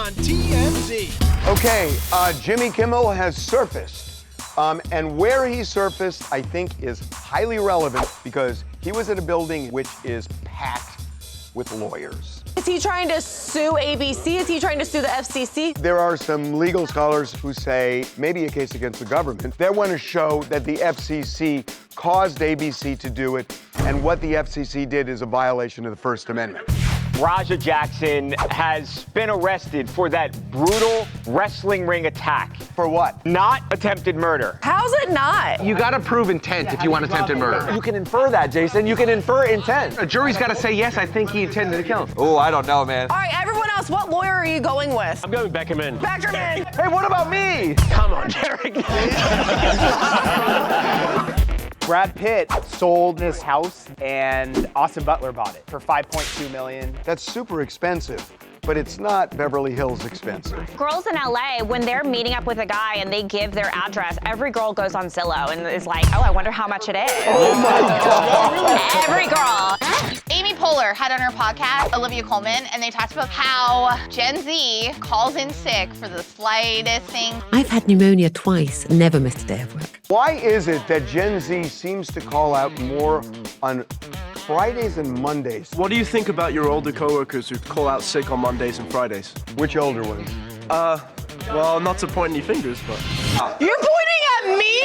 on TMZ. Okay, Jimmy Kimmel has surfaced. And where he surfaced, I think, is highly relevant because he was in a building which is packed with lawyers. Is he trying to sue ABC? Is he trying to sue the FCC? There are some legal scholars who say maybe a case against the government. They want to show that the FCC caused ABC to do it, and what the FCC did is a violation of the First Amendment. Raja Jackson has been arrested for that brutal wrestling ring attack. For what? Not attempted murder. How's it not? You gotta prove intent if you want attempted murder. You can infer that, Jason. You can infer intent. A jury's gotta say, yes, I think he intended to kill him. Oh, I don't know, man. All right, everyone else, what lawyer are you going with? I'm going Beckerman. Beckerman! Hey, what about me? Come on, Derek. Brad Pitt sold his house and Austin Butler bought it for $5.2 million. That's super expensive, but it's not Beverly Hills expensive. Girls in LA, when they're meeting up with a guy and they give their address, every girl goes on Zillow and is like, oh, I wonder how much it is. Oh my God. Every girl. Amy Poehler had on her podcast Olivia Colman, and they talked about how Gen Z calls in sick for the slightest thing. I've had pneumonia twice, never missed a day of work. Why is it that Gen Z seems to call out more on Fridays and Mondays? What do you think about your older coworkers who call out sick on Mondays and Fridays? Which older ones? Well, not to point any fingers, but... You're pointing at me?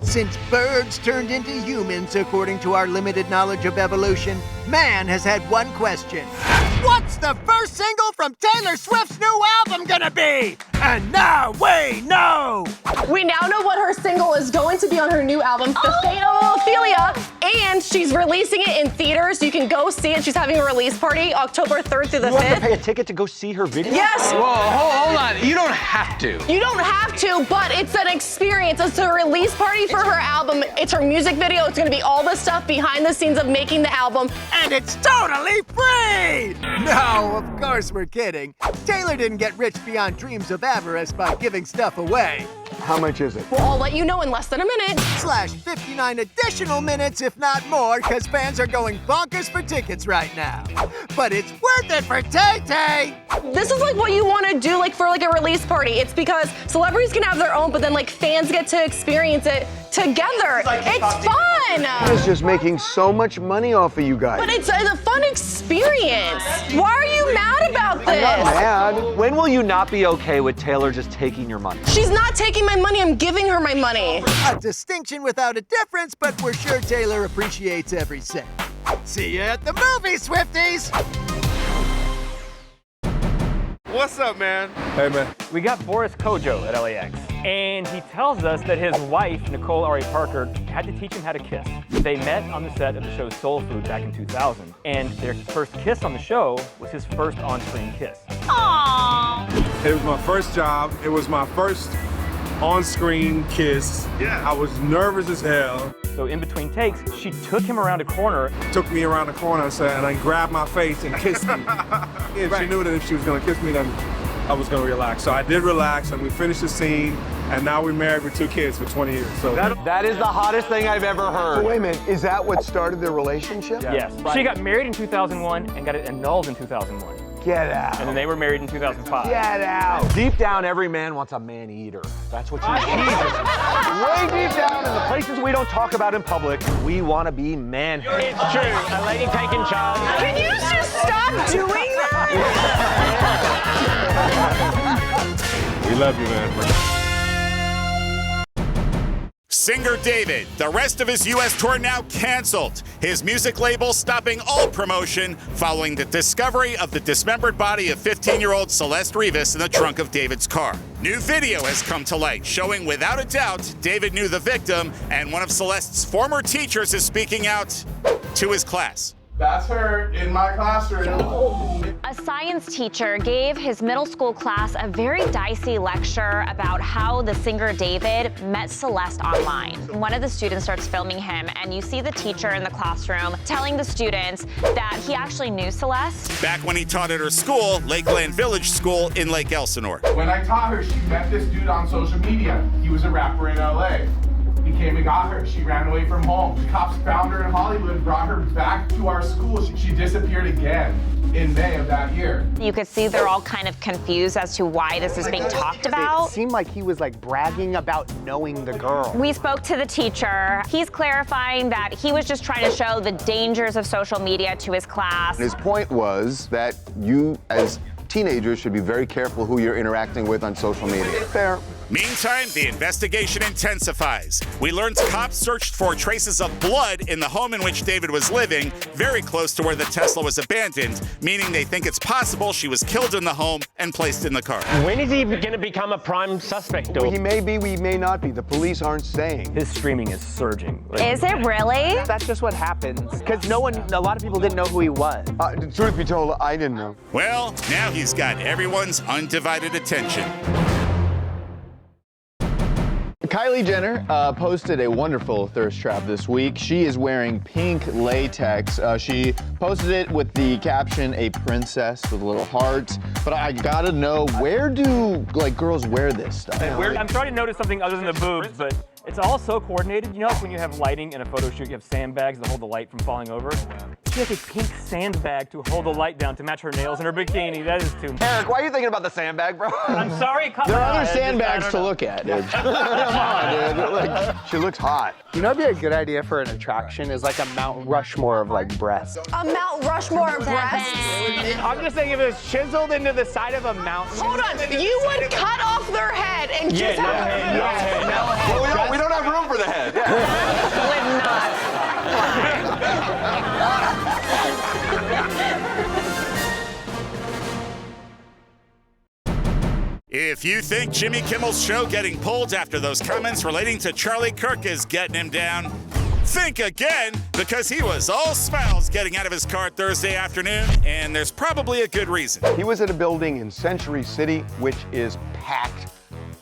Since birds turned into humans, according to our limited knowledge of evolution, man has had one question. What's the first single from Taylor Swift's new album gonna be? And now we know! We now know what her single is going to be on her new album, The Fate of Ophelia, and she's releasing it in theaters. You can go see it. She's having a release party October 3rd through the 5th. You have to pay a ticket to go see her video? Yes! Whoa, hold on. You don't have to. You don't have to, but it's an experience. It's a release party for her album. It's her music video. It's gonna be all the stuff behind the scenes of making the album. And it's totally free! No, of course we're kidding. Taylor didn't get rich beyond dreams of avarice by giving stuff away. How much is it? Well, I'll let you know in less than a minute. / 59 additional minutes, if not more, because fans are going bonkers for tickets right now. But it's worth it for Tay-Tay! This is like what you want to do like for like a release party. It's because celebrities can have their own, but then like fans get to experience it together. It's fun! It's just making so much money off of you guys. But it's a fun experience. Why are you mad about this? I'm not mad. When will you not be okay with Taylor just taking your money? She's not taking my money, I'm giving her my money. A distinction without a difference, but we're sure Taylor appreciates every cent. See ya at the movies, Swifties! What's up, man? Hey, man. We got Boris Kodjoe at LAX, and he tells us that his wife, Nicole Ari Parker, had to teach him how to kiss. They met on the set of the show Soul Food back in 2000, and their first kiss on the show was his first on-screen kiss. Aww. It was my first job. It was my first on-screen kiss. Yeah. I was nervous as hell. So in between takes, she took him around a corner. Took me around the corner and then grabbed my face and kissed me. And she knew that if she was gonna kiss me, then I was gonna relax. So I did relax, and we finished the scene, and now we're married with 2 kids for 20 years. So that is the hottest thing I've ever heard. So wait a minute, is that what started their relationship? Yes. Right. She got married in 2001 and got it annulled in 2001. Get out. And then they were married in 2005. Get out. Deep down, every man wants a man-eater. That's what you need. Way deep down In the places we don't talk about in public, we want to be man. It's true. A lady taking charge. Can you just stop doing that? we love you, man. Singer David, the rest of his U.S. tour now canceled. His music label stopping all promotion following the discovery of the dismembered body of 15-year-old Celeste Rivas in the trunk of David's car. New video has come to light showing without a doubt David knew the victim, and one of Celeste's former teachers is speaking out to his class. That's her in my classroom. A science teacher gave his middle school class a very dicey lecture about how the singer David met Celeste online. One of the students starts filming him, and you see the teacher in the classroom telling the students that he actually knew Celeste. Back when he taught at her school, Lakeland Village School in Lake Elsinore. When I taught her, she met this dude on social media. He was a rapper in LA. He came and got her. She ran away from home. The cops found her in Hollywood, brought her back to our school. She disappeared again in May of that year. You could see they're all kind of confused as to why this is being talked about. It seemed like he was like bragging about knowing the girl. We spoke to the teacher. He's clarifying that he was just trying to show the dangers of social media to his class. His point was that you, as teenagers, should be very careful who you're interacting with on social media. Fair. Meantime, the investigation intensifies. We learned cops searched for traces of blood in the home in which David was living, very close to where the Tesla was abandoned, meaning they think it's possible she was killed in the home and placed in the car. When is he going to become a prime suspect? Well, he may be, we may not be. The police aren't saying. His streaming is surging. Is it really? That's just what happens. Because a lot of people didn't know who he was. Truth be told, I didn't know. Well, now he's got everyone's undivided attention. Kylie Jenner posted a wonderful thirst trap this week. She is wearing pink latex. She posted it with the caption, "A princess with a little heart." But I gotta know, where do girls wear this stuff? I'm starting to notice something other than the boobs, but it's all so coordinated. You know, like when you have lighting in a photo shoot, you have sandbags that hold the light from falling over. She has a pink sandbag to hold the light down to match her nails and her bikini. That is too much. Eric, why are you thinking about the sandbag, bro? I'm sorry, it caught There my are eye. other sandbags to look at, dude. Come on, dude. She looks hot. You know, it'd be a good idea for an attraction is like a Mount Rushmore of like breasts. A Mount Rushmore of breasts? I'm just saying if it was chiseled into the side of a mountain. Hold on, you would cut off their head and just have their head. Well, we don't have room for the head. Would not. If you think Jimmy Kimmel's show getting pulled after those comments relating to Charlie Kirk is getting him down, think again, because he was all smiles getting out of his car Thursday afternoon, and there's probably a good reason. He was at a building in Century City, which is packed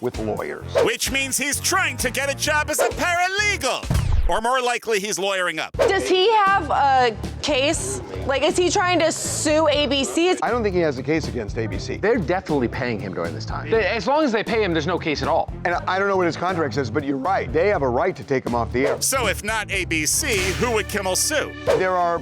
with lawyers. Which means he's trying to get a job as a paralegal. Or more likely, he's lawyering up. Does he have a case? Like, is he trying to sue ABC? I don't think he has a case against ABC. They're definitely paying him during this time. As long as they pay him, there's no case at all. And I don't know what his contract says, but you're right. They have a right to take him off the air. So if not ABC, who would Kimmel sue? There are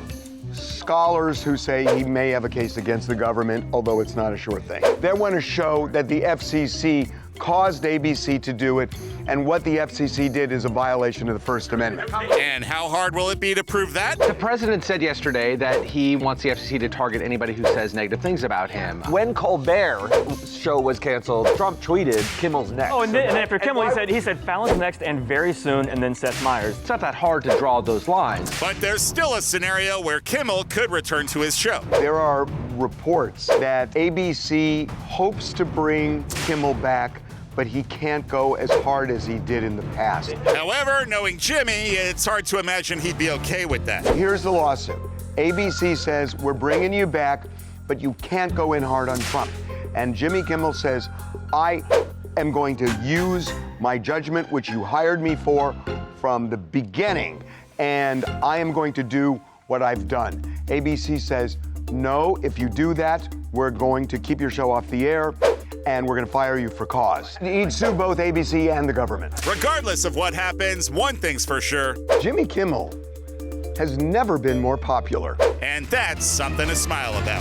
scholars who say he may have a case against the government, although it's not a sure thing. They want to show that the FCC caused ABC to do it, and what the FCC did is a violation of the First Amendment. And how hard will it be to prove that? The president said yesterday that he wants the FCC to target anybody who says negative things about him. When Colbert's show was canceled, Trump tweeted, "Kimmel's next." Oh, and after Kimmel, he said Fallon's next and very soon, and then Seth Meyers. It's not that hard to draw those lines. But there's still a scenario where Kimmel could return to his show. There are reports that ABC hopes to bring Kimmel back, but he can't go as hard as he did in the past. However, knowing Jimmy, it's hard to imagine he'd be okay with that. Here's the lawsuit. ABC says, we're bringing you back, but you can't go in hard on Trump. And Jimmy Kimmel says, I am going to use my judgment, which you hired me for from the beginning, and I am going to do what I've done. ABC says, no, if you do that, we're going to keep your show off the air, and we're going to fire you for cause. He'd sue both ABC and the government. Regardless of what happens, one thing's for sure. Jimmy Kimmel has never been more popular. And that's something to smile about.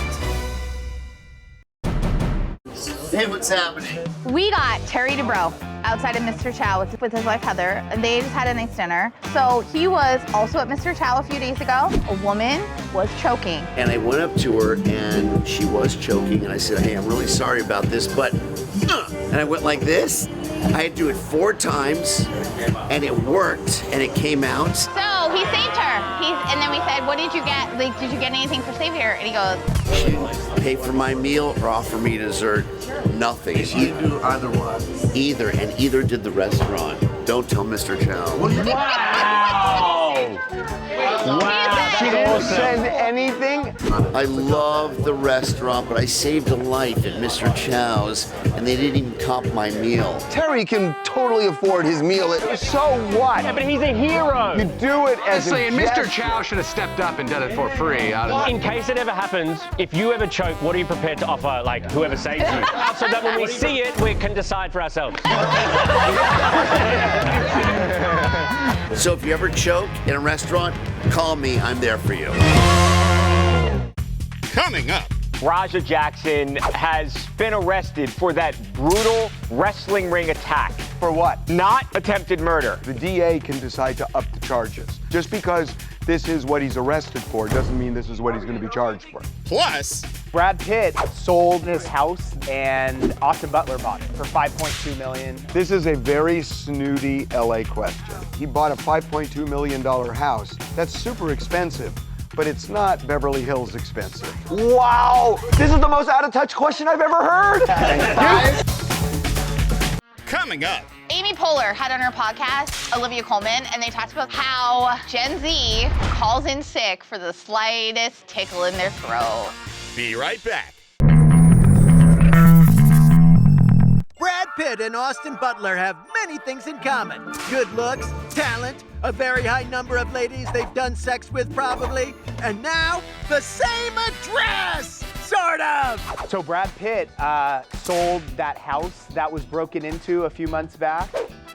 Hey, what's happening? We got Terry Dubrow outside of Mr. Chow with his wife Heather, and they just had a nice dinner. So he was also at Mr. Chow a few days ago. A woman was choking. And I went up to her and she was choking, and I said, hey, I'm really sorry about this, but, and I went like this. I had to do it 4 times, and it worked, and it came out. So he saved her. And then we said, what did you get? Like, did you get anything for saving her? And he goes, She didn't pay for my meal or offer me dessert. Nothing. She didn't do either one. Either, and either did the restaurant. Don't tell Mr. Chow. Wow! Wow! She didn't send anything? I love the restaurant, but I saved a life at Mr. Chow's, and they didn't even top my meal. Terry can totally afford his meal. So what? Yeah, but he's a hero. You do it as Honestly, a and Mr. gesture. Chow should have stepped up and done it for free. In case it ever happens, if you ever choke, what are you prepared to offer, like, whoever saves you? So that when we see it, we can decide for ourselves. So if you ever choke in a restaurant, call me. I'm there for you. Coming up. Raja Jackson has been arrested for that brutal wrestling ring attack. For what? Not attempted murder. The DA can decide to up the charges. Just because this is what he's arrested for doesn't mean this is what he's going to be charged for. Plus, Brad Pitt sold his house and Austin Butler bought it for $5.2 million. This is a very snooty LA question. He bought a $5.2 million house. That's super expensive, but it's not Beverly Hills expensive. Wow! This is the most out-of-touch question I've ever heard. coming up. Amy Poehler had on her podcast Olivia Colman, and they talked about how Gen Z calls in sick for the slightest tickle in their throat. Be right back. Brad Pitt and Austin Butler have many things in common. Good looks, talent, a very high number of ladies they've done sex with probably, and now the same address, sort of. So Brad Pitt sold that house that was broken into a few months back,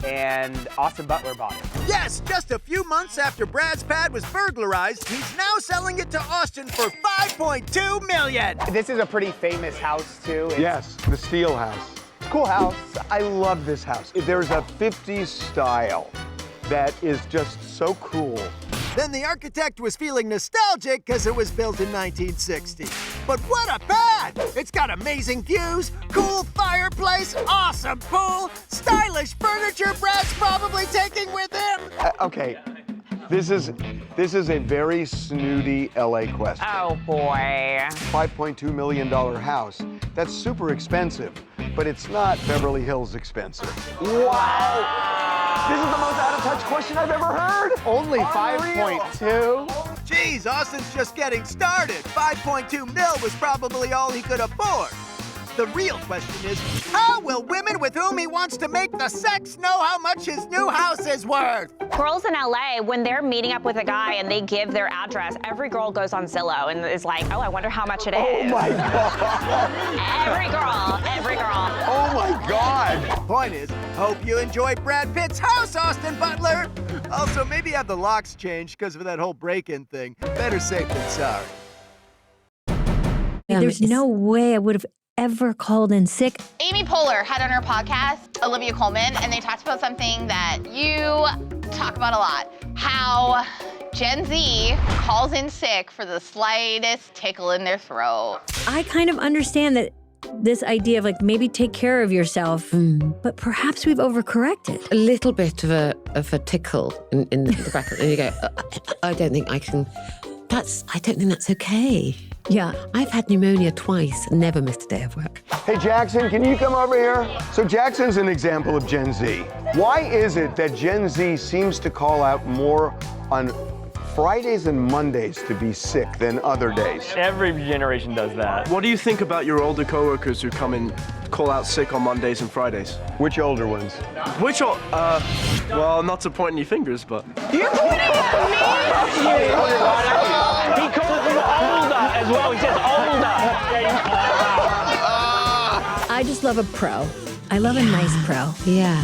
and Austin Butler bought it. Yes, just a few months after Brad's pad was burglarized, he's now selling it to Austin for $5.2 million. This is a pretty famous house, too. Yes, the Steel House. Cool house. I love this house. There's a 50s style that is just so cool. Then the architect was feeling nostalgic because it was built in 1960. But what a pad! It's got amazing views, cool fireplace, awesome pool, stylish furniture Brad's probably taking with him. Okay, this is a very snooty LA question. Oh boy. $5.2 million house. That's super expensive, but it's not Beverly Hills expensive. Wow! This is the most out-of-touch question I've ever heard. Only 5.2. Geez, Austin's just getting started. 5.2 mil was probably all he could afford. The real question is, how will women with whom he wants to make the sex know how much his new house is worth? Girls in LA, when they're meeting up with a guy and they give their address, every girl goes on Zillow and is like, oh, I wonder how much it is. Oh my God. Every girl. Oh my God. Point is, hope you enjoy Brad Pitt's house, Austin Butler. Also, maybe have the locks changed because of that whole break-in thing. Better safe than sorry. There's no way I would have ever called in sick. Amy Poehler had on her podcast Olivia Colman, and they talked about something that you talk about a lot, how Gen Z calls in sick for the slightest tickle in their throat. I kind of understand that this idea of like maybe take care of yourself, but perhaps we've overcorrected. A little bit of a tickle in the back, and you go, I don't think I can. I don't think that's okay. Yeah. I've had pneumonia twice, never missed a day of work. Hey, Jackson, can you come over here? So Jackson's an example of Gen Z. Why is it that Gen Z seems to call out more on Fridays and Mondays to be sick than other days? Every generation does that. What do you think about your older coworkers who come and call out sick on Mondays and Fridays? Which older ones? Well, not to point any fingers, but... You're pointing at me! He calls them older as well. He says older. I just love a pro. I love a nice pro. Yeah.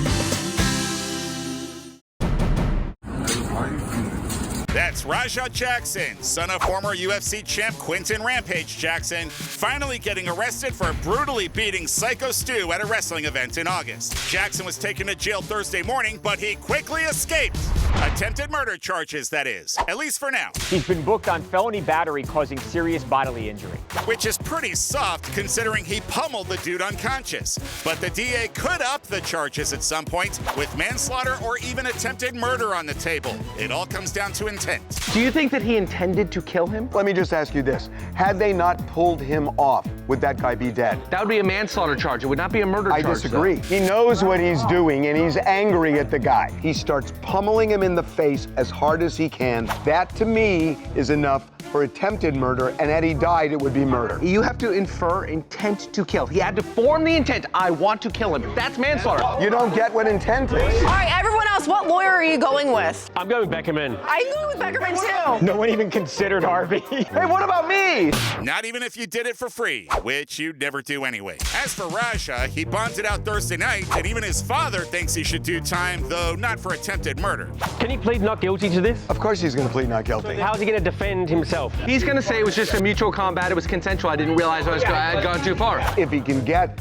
That's Raja Jackson, son of former UFC champ Quinton Rampage Jackson, finally getting arrested for brutally beating Psycho Stu at a wrestling event in August. Jackson was taken to jail Thursday morning, but he quickly escaped. Attempted murder charges, that is, at least for now. He's been booked on felony battery causing serious bodily injury. Which is pretty soft considering he pummeled the dude unconscious. But the DA could up the charges at some point with manslaughter or even attempted murder on the table. It all comes down to intent. Do you think that he intended to kill him? Let me just ask you this. Had they not pulled him off, would that guy be dead? That would be a manslaughter charge. It would not be a murder charge. I disagree. Though. He knows what he's doing and he's angry at the guy. He starts pummeling him in the face as hard as he can. That to me is enough for attempted murder, and had he died, it would be murder. You have to infer intent to kill. He had to form the intent. I want to kill him. That's manslaughter. You don't get what intent is. All right, everyone else, what lawyer are you going with? I'm going Beckerman. I'm going with Beckerman too. No one even considered Harvey. Hey, what about me? Not even if you did it for free, which you'd never do anyway. As for Raja, he bonds it out Thursday night, and even his father thinks he should do time, though not for attempted murder. Can he plead not guilty to this? Of course he's going to plead not guilty. How's he going to defend himself? He's going to say it was just a mutual combat. It was consensual. I didn't realize I had gone too far. If he can get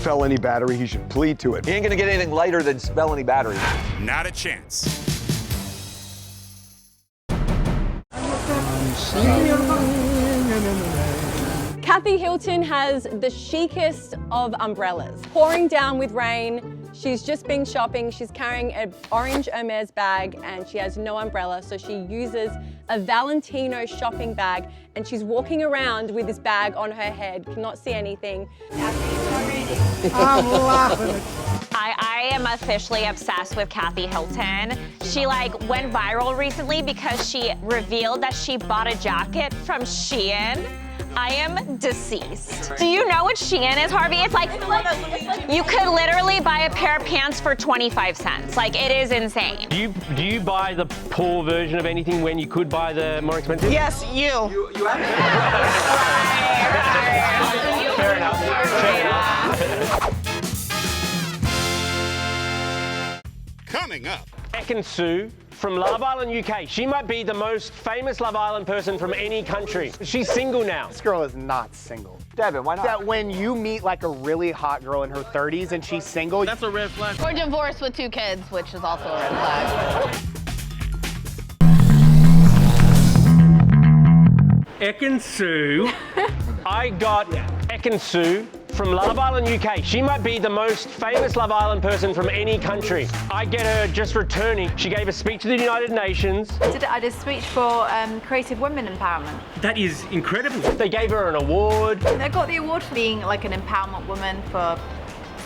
felony battery, he should plead to it. He ain't gonna get anything lighter than felony battery. Not a chance. Kathy Hilton has the chicest of umbrellas. Pouring down with rain, she's just been shopping, she's carrying an orange Hermes bag and she has no umbrella, so she uses a Valentino shopping bag and she's walking around with this bag on her head, cannot see anything. I'm laughing. I am officially obsessed with Kathy Hilton. She went viral recently because she revealed that she bought a jacket from Shein. I am deceased. Do you know what Shein is, Harvey? It's like you could literally buy a pair of pants for 25 cents. It is insane. Do you buy the poor version of anything when you could buy the more expensive? Yes, you. Fair enough. Coming up. Ekin Su from Love Island, UK. She might be the most famous Love Island person from any country. She's single now. This girl is not single. Devin, why not? That when you meet a really hot girl in her 30s and she's single. That's a red flag. Or divorced with 2 kids, which is also a red flag. Ekin Su. I got Ekin Su from Love Island, UK. She might be the most famous Love Island person from any country. I get her just returning. She gave a speech to the United Nations. I did a speech for creative women empowerment. That is incredible. They gave her an award. I got the award for being an empowerment woman for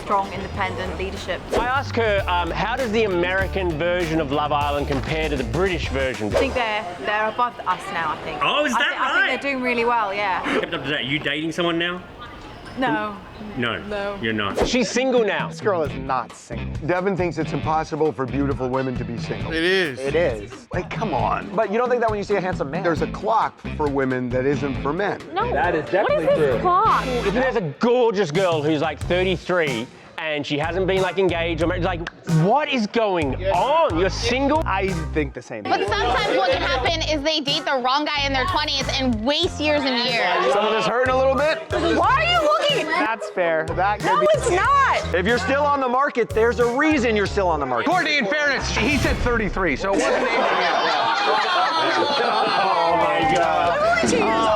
strong, independent leadership. I asked her, how does the American version of Love Island compare to the British version? I think they're above us now, I think. Oh, is that I think they're doing really well, yeah. Kept up to date. Are you dating someone now? No. No, you're not. She's single now. This girl is not single. Devin thinks it's impossible for beautiful women to be single. It is. It is. Come on. But you don't think that when you see a handsome man? There's a clock for women that isn't for men. No. That is definitely what is this true. clock? If there's a gorgeous girl who's 33 and she hasn't been engaged or married, what is going on? You're single? I think the same. But sometimes what can happen is they date the wrong guy in their 20s and waste years and years. Some of this hurting a little bit? Why are you looking? That's fair. That could No, be. it's not. If you're still on the market, there's a reason you're still on the market. Courtney, in fairness, he said 33, so it wasn't anything else. Oh my God. I'm only 2 years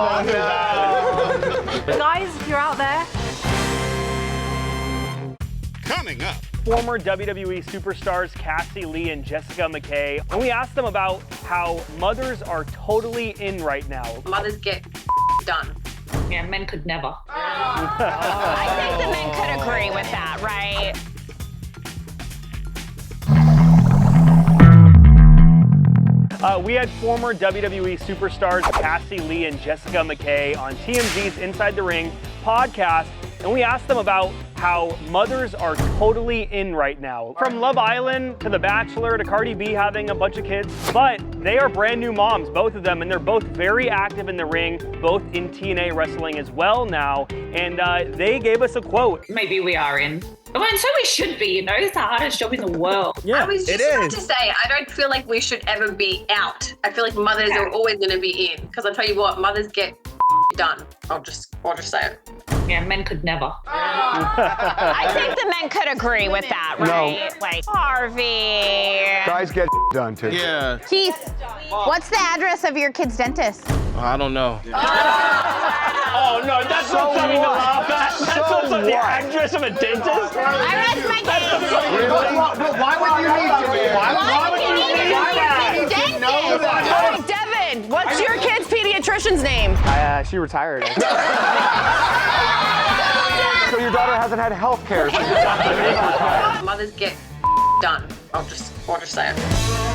old. Guys, if you're out there. Coming up. Former WWE superstars Cassie Lee and Jessica McKay, and we asked them about how mothers are totally in right now. Mothers get done. Yeah, men could never. I think the men could agree with that, right? We had former WWE superstars Cassie Lee and Jessica McKay on TMZ's Inside the Ring podcast, and we asked them about how mothers are totally in right now. From Love Island to The Bachelor to Cardi B having a bunch of kids, but they are brand new moms, both of them, and they're both very active in the ring, both in TNA wrestling as well now, and they gave us a quote. Maybe we are in. Well, and so we should be, it's the hardest job in the world. Yeah, I was just about to say, I don't feel like we should ever be out. I feel like mothers are always going to be in. Because I'll tell you what, mothers get done. I'll just say it. Yeah, men could never. I think the men could agree with that, right? Harvey. Guys get done too. Yeah. Keith, what's the address of your kid's dentist? I don't know. Oh no, that's not something to laugh at. That's not something the address of a dentist. I rest my case. But why would you need to? Why would you need to know your kid's dentist? All right, Devin, what's your kid's pediatrician's name? She retired. So your daughter hasn't had health care. Mothers get done. I'll just say it.